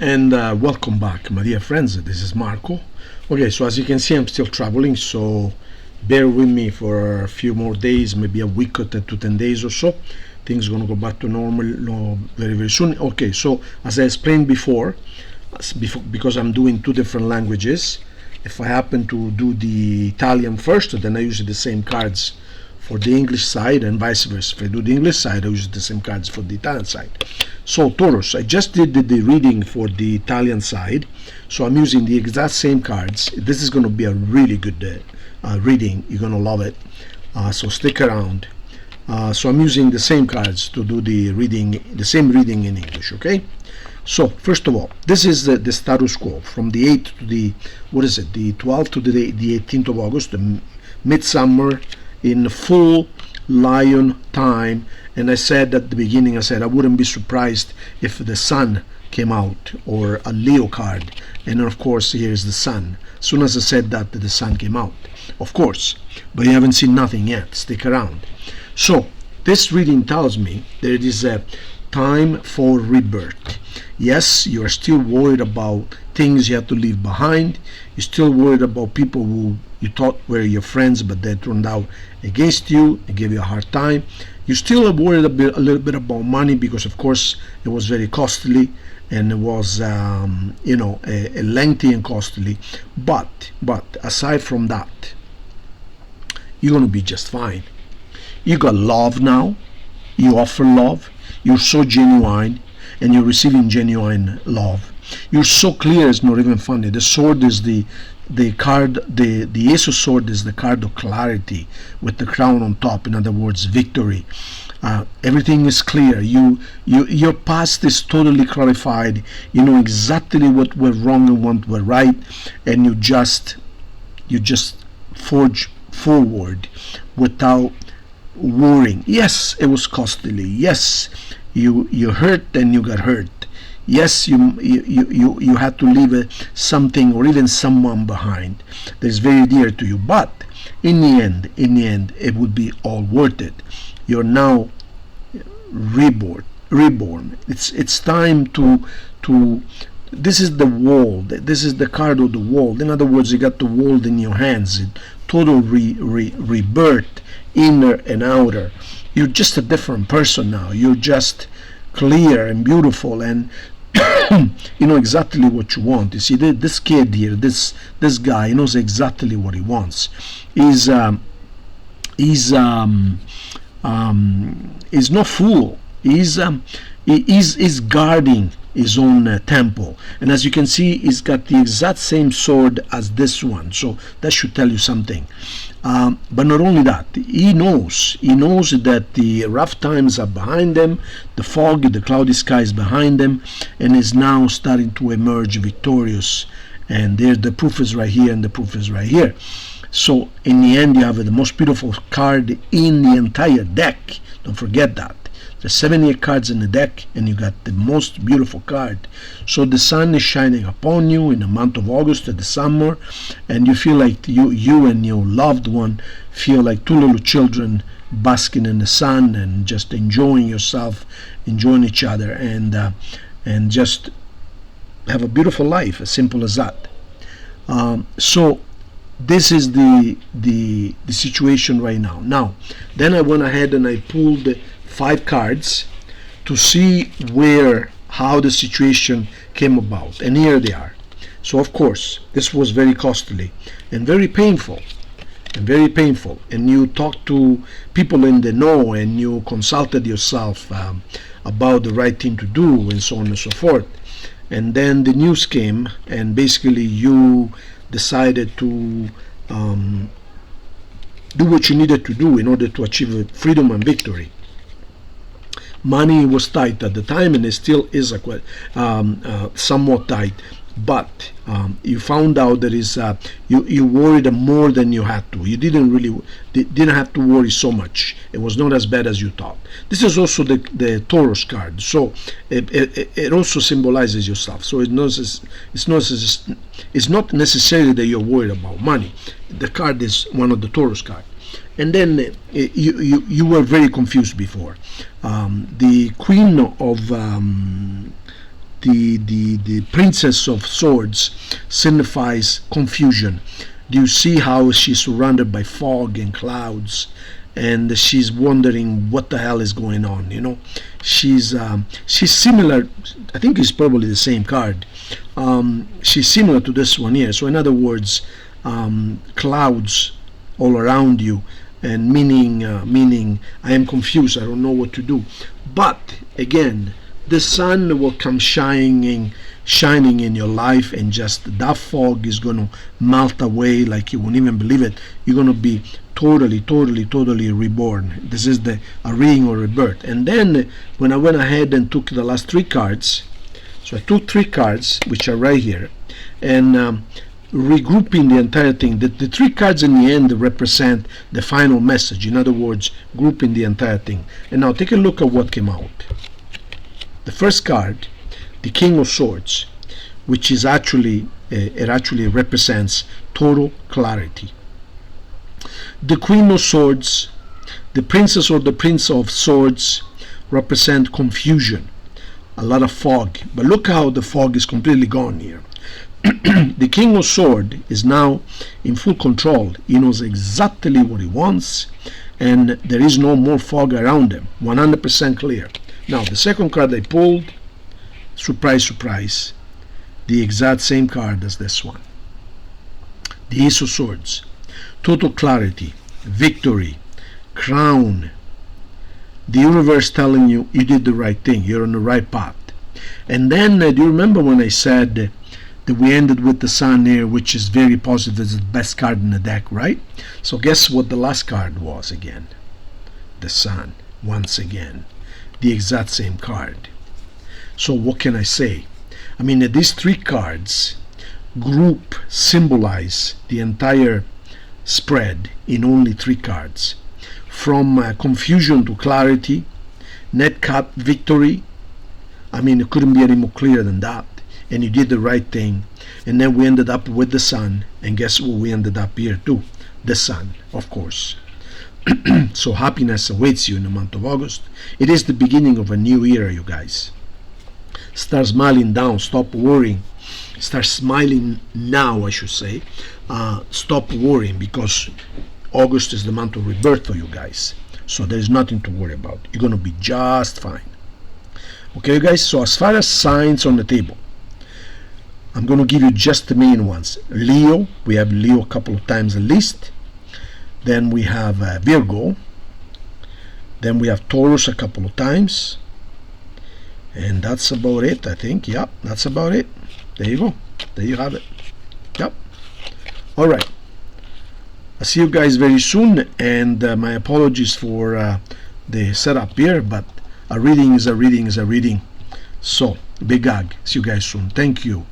And welcome back, my dear friends. This is Marco. Okay, so as you can see, I'm still traveling, so bear with me for a few more days, maybe a week or 10 days or so. Things are going to go back to normal very, very soon. Okay, so as I explained before, because I'm doing two different languages, if I happen to do the Italian first, then I use the same cards for the English side, and vice versa. If I do the English side, I use the same cards for the Italian side. So Taurus, I just did the reading for the Italian side, so I'm using the exact same cards. This is going to be a really good reading. You're going to love it, so stick around. So I'm using the same cards to do the reading, the same reading in English. Okay, so first of all, this is the status quo from the 8th to the, what is it, the 12th to the 18th of August, the midsummer in full lion time. And I said at the beginning, I said I wouldn't be surprised if the sun came out, or a Leo card. And of course here's the sun. As soon as I said that, the sun came out, of course, but you haven't seen nothing yet. Stick around. So this reading tells me that it is a time for rebirth. Yes, you are still worried about things you have to leave behind. You're still worried about people who you thought were your friends, but they turned out against you and gave you a hard time. You still are worried a little bit about money, because of course it was very costly, and it was a lengthy and costly. But aside from that, you're going to be just fine. You got love now. You offer love. You're so genuine, and you're receiving genuine love. You're so clear, it's not even funny. The sword is the card, the ace of sword is the card of clarity with the crown on top. In other words, victory. Everything is clear. Your past is totally clarified. You know exactly what went wrong and what went right, and you just forge forward without worrying. Yes, it was costly. Yes, you hurt and you got hurt. Yes, you had to leave something or even someone behind that is very dear to you. But in the end, it would be all worth it. You're now reborn. It's time to. This is the world. This is the card of the world. In other words, you got the world in your hands. Total rebirth, inner and outer. You're just a different person now. You're just clear and beautiful, and you know exactly what you want. You see, this kid here, this guy, he knows exactly what he wants. He's no fool. He's guarding his own temple, and as you can see, he's got the exact same sword as this one. So that should tell you something. But not only that, he knows that the rough times are behind them, the fog, the cloudy sky is behind them, and is now starting to emerge victorious. And there, the proof is right here, and the proof is right here. So in the end, you have the most beautiful card in the entire deck. Don't forget that. There's 78 cards in the deck, and you got the most beautiful card. So the sun is shining upon you in the month of August, at the summer, and you feel like you and your loved one feel like two little children basking in the sun and just enjoying yourself, enjoying each other, and just have a beautiful life. As simple as that. So this is the situation right now. Now, then I went ahead and I pulled 5 cards to see how the situation came about, and here they are. So of course this was very costly and very painful, and you talked to people in the know, and you consulted yourself about the right thing to do, and so on and so forth. And then the news came, and basically you decided to do what you needed to do in order to achieve freedom and victory. Money was tight at the time, and it still is somewhat tight, but you found out that you worried more than you had to. You didn't have to worry so much. It was not as bad as you thought. This is also the Taurus card, so it also symbolizes yourself. So it's not necessarily that you're worried about money. The card is one of the Taurus cards. And then you were very confused before. The Queen the Princess of Swords signifies confusion. Do you see how she's surrounded by fog and clouds, and she's wondering what the hell is going on? You know, she's similar. I think it's probably the same card. She's similar to this one here. So in other words, clouds all around you, and meaning I am confused. I don't know what to do. But again, the sun will come shining in your life, and just that fog is going to melt away like you won't even believe it. You're going to be totally reborn. This is a reading or rebirth. And then when I went ahead and took the last three cards, so I took three cards which are right here, and regrouping the entire thing. The three cards in the end represent the final message. In other words, grouping the entire thing. And now take a look at what came out. The first card, the King of Swords, which is actually it actually represents total clarity. The Queen of Swords, the Princess or the Prince of Swords represent confusion, a lot of fog. But look how the fog is completely gone here. The King of Swords is now in full control. He knows exactly what he wants, and there is no more fog around him. 100% clear. Now the second card I pulled, surprise, surprise, the exact same card as this one. The Ace of Swords, total clarity, victory, crown. The universe telling you you did the right thing, you're on the right path. And then do you remember when I said that we ended with the Sun here, which is very positive, it's the best card in the deck, right? So guess what the last card was again? The Sun, once again. The exact same card. So what can I say? I mean, these three cards group symbolize the entire spread in only three cards, from confusion to clarity, net cut, victory. I mean, it couldn't be any more clear than that. And you did the right thing. And then we ended up with the Sun, and guess what we ended up here too? The Sun, of course. So happiness awaits you in the month of August. It is the beginning of a new era, you guys. Start smiling down, stop worrying. Start smiling now, I should say. Stop worrying, because August is the month of rebirth for you guys. So there's nothing to worry about. You're going to be just fine. Okay, you guys, so as far as signs on the table, I'm going to give you just the main ones. Leo, we have Leo a couple of times at least. Then we have Virgo. Then we have Taurus a couple of times. And that's about it, I think. Yep, that's about it. There you go. There you have it. Yep. All right. I'll see you guys very soon. And my apologies for the setup here. But a reading is a reading is a reading. So, big hug. See you guys soon. Thank you.